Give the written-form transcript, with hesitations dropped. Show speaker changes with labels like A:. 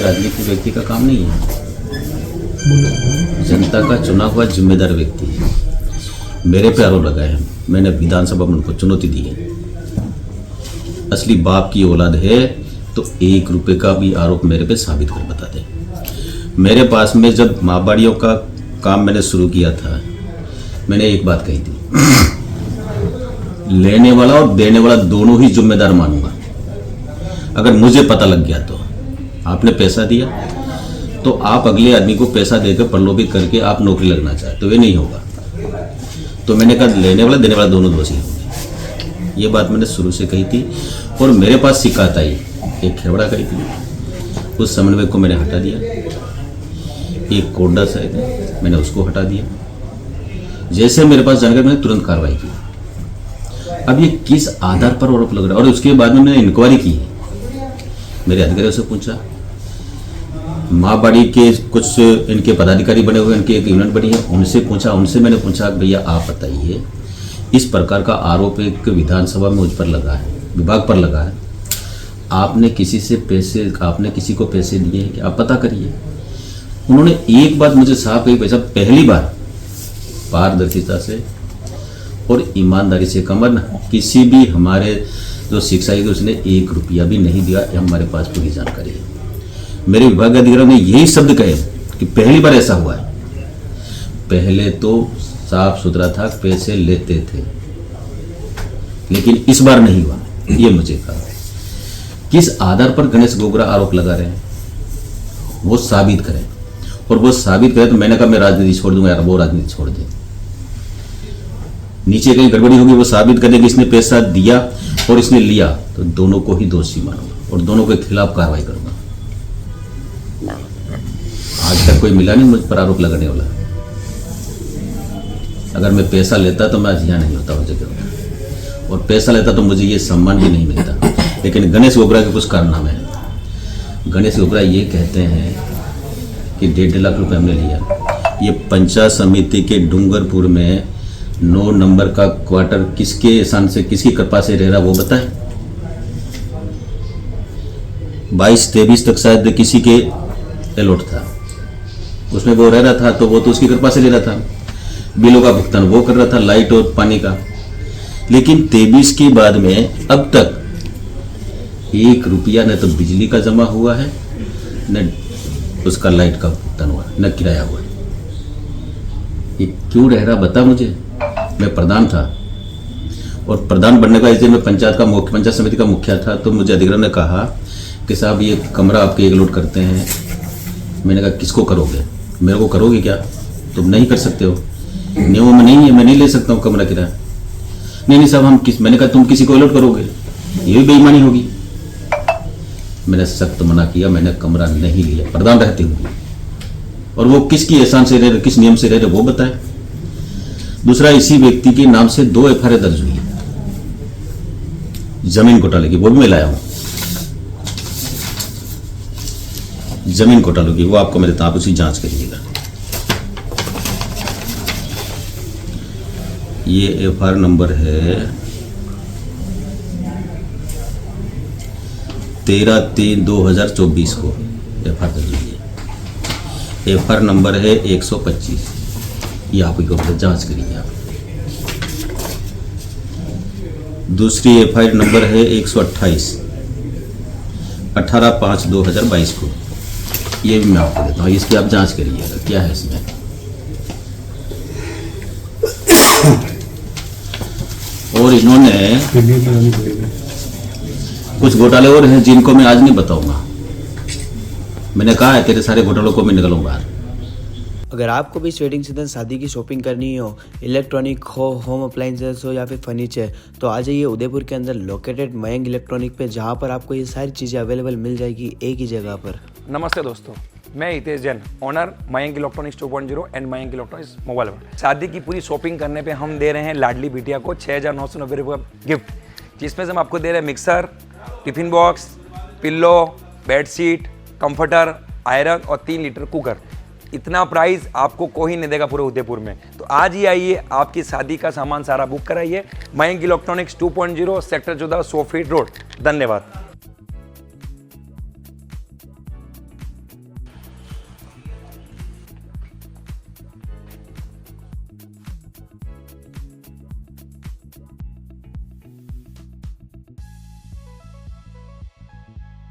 A: राजनीतिक व्यक्ति का काम नहीं है। जनता का चुना हुआ जिम्मेदार व्यक्ति है। मेरे पे आरोप लगाए हैं, मैंने विधानसभा में उनको चुनौती दी है। असली बाप की औलाद है तो 1 रुपये का भी आरोप मेरे पे साबित कर बता दे। मेरे पास में जब माहबाड़ियों का काम मैंने शुरू किया था, मैंने एक बात कही थी, लेने वाला और देने वाला दोनों ही जिम्मेदार मानूंगा। अगर मुझे पता लग गया तो आपने पैसा दिया तो आप अगले आदमी को पैसा देकर प्रलोभित करके आप नौकरी लगना चाहते तो ये नहीं होगा। तो मैंने कहा लेने वाला देने वाला दोनों दोषी होंगे। ये बात मैंने शुरू से कही थी और मेरे पास शिकायत आई, एक खेवड़ा कही थी, उस समन्वय को मैंने हटा दिया। एक कोडा साहब है, मैंने उसको हटा दिया। जैसे मेरे पास जानकारी मैंने तुरंत कार्रवाई की। अब ये किस आधार पर आरोप लग रहा है, और उसके बाद में मैंने इंक्वायरी की है। मेरे अधिकारियों से पूछा, माहबाड़ी के कुछ इनके पदाधिकारी बने हुए, इनकी एक यूनिट बनी है, उनसे मैंने पूछा भैया आप बताइए, इस प्रकार का आरोप एक विधानसभा में मुझ पर लगा है, विभाग पर लगा है, आपने किसी को पैसे दिए हैं कि आप पता करिए। उन्होंने एक बात मुझे साफ कही, पैसा पहली बार पारदर्शिता से और ईमानदारी से कमर न किसी भी हमारे जो शिक्षा है उसने 1 रुपया भी नहीं दिया, ये हमारे पास पूरी जानकारी है। मेरे विभाग अधिकारियों ने यही शब्द कहे कि पहली बार ऐसा हुआ है। पहले तो साफ सुथरा था, पैसे लेते थे, लेकिन इस बार नहीं हुआ। ये मुझे कहा किस आधार पर गणेश गोगरा आरोप लगा रहे हैं वो साबित करें, और वो साबित करें तो मैंने कहा मैं राजनीति छोड़ दूंगा यार, वो राजनीति छोड़ दे। नीचे कहीं गड़बड़ी होगी, वो साबित कर दे कि इसने पैसा दिया और इसने लिया, तो दोनों को ही दोषी मानूंगा और दोनों के खिलाफ कार्रवाई करूंगा। आज तक कोई मिला नहीं मुझ पर आरोप लगाने वाला। अगर मैं पैसा लेता तो मैं आज यहाँ नहीं होता उस जगह पर, और पैसा लेता तो मुझे ये सम्मान भी नहीं मिलता। लेकिन गणेश गोगरा के कुछ कारनामे हैं। गणेश गोगरा ये कहते हैं कि 1.5 लाख रुपए हमने लिया। ये पंचायत समिति के डूंगरपुर में 9 नंबर का क्वार्टर किसके एहसान से, किसकी कृपा से रह रहा वो बताए। 22-23 तक शायद किसी के अलॉट था, उसमें वो रह रहा था, तो वो तो उसकी कृपा से ले रहा था। बिलों का भुगतान वो कर रहा था, लाइट और पानी का। लेकिन 23 के बाद में अब तक 1 रुपया न तो बिजली का जमा हुआ है, न उसका लाइट का भुगतान हुआ, न किराया हुआ। ये क्यों रह रहा बता मुझे। मैं प्रधान था, और प्रधान बनने का इस दिन में पंचायत समिति का मुखिया था, तो मुझे अधिकारी ने कहा कि साहब ये कमरा आपके अलॉट करते हैं। मैंने कहा किसको करोगे, मेरे को करोगे क्या, तुम नहीं कर सकते हो, नियमों में नहीं है, मैं नहीं ले सकता हूँ कमरा किराया। नहीं साहब मैंने कहा तुम किसी को अलॉट करोगे, ये भी बेईमानी होगी। मैंने सख्त मना किया, मैंने कमरा नहीं लिया प्रधान रहते हुए। और वो किसकी एहसान से रह रहे, किस नियम से रह रहे वो बताए। दूसरा, इसी व्यक्ति के नाम से 2 FIR दर्ज हुई है जमीन घोटाले की, वो भी मैं लाया हूं। जमीन घोटालों की वो आपको मैं देता हूं, आप उसी जांच करिएगा। ये FIR नंबर है 13/3/2024 को FIR दर्ज हुई है। FIR नंबर है 125। ये आप जांच करिए आप। दूसरी FIR नंबर है 128 18/5/2022 को। ये भी मैं आपको देता हूँ, इसकी आप जांच करिएगा क्या है इसमें। और इन्होंने कुछ घोटाले और हैं जिनको मैं आज नहीं बताऊंगा। मैंने कहा है तेरे सारे घोटालों को मैं निकलूं बाहर।
B: अगर आपको भी इस वेडिंग सीजन शादी की शॉपिंग करनी हो, इलेक्ट्रॉनिक हो, होम अप्लाइंसेस हो या फिर फर्नीचर, तो आ जाइए उदयपुर के अंदर लोकेटेड मयंक इलेक्ट्रॉनिक पे, जहां पर आपको ये सारी चीज़ें अवेलेबल मिल जाएगी एक ही जगह पर।
C: नमस्ते दोस्तों, मैं Hitesh Jain, owner Mayank electronics 2.0 and Mayank electronics mobile world. शादी की पूरी शॉपिंग करने पे हम दे रहे हैं लाडली बिटिया को 6,990 रुपये का गिफ्ट, जिसमें से हम आपको दे रहे हैं mixer, tiffin box, pillow, bedsheet, comforter, iron और 3 लीटर कुकर। इतना प्राइस आपको कोई नहीं देगा पूरे उदयपुर में। तो आज ही आइए, आपकी शादी का सामान सारा बुक कराइए। Mayank electronics 2.0 sector 14 100 feet road. धन्यवाद।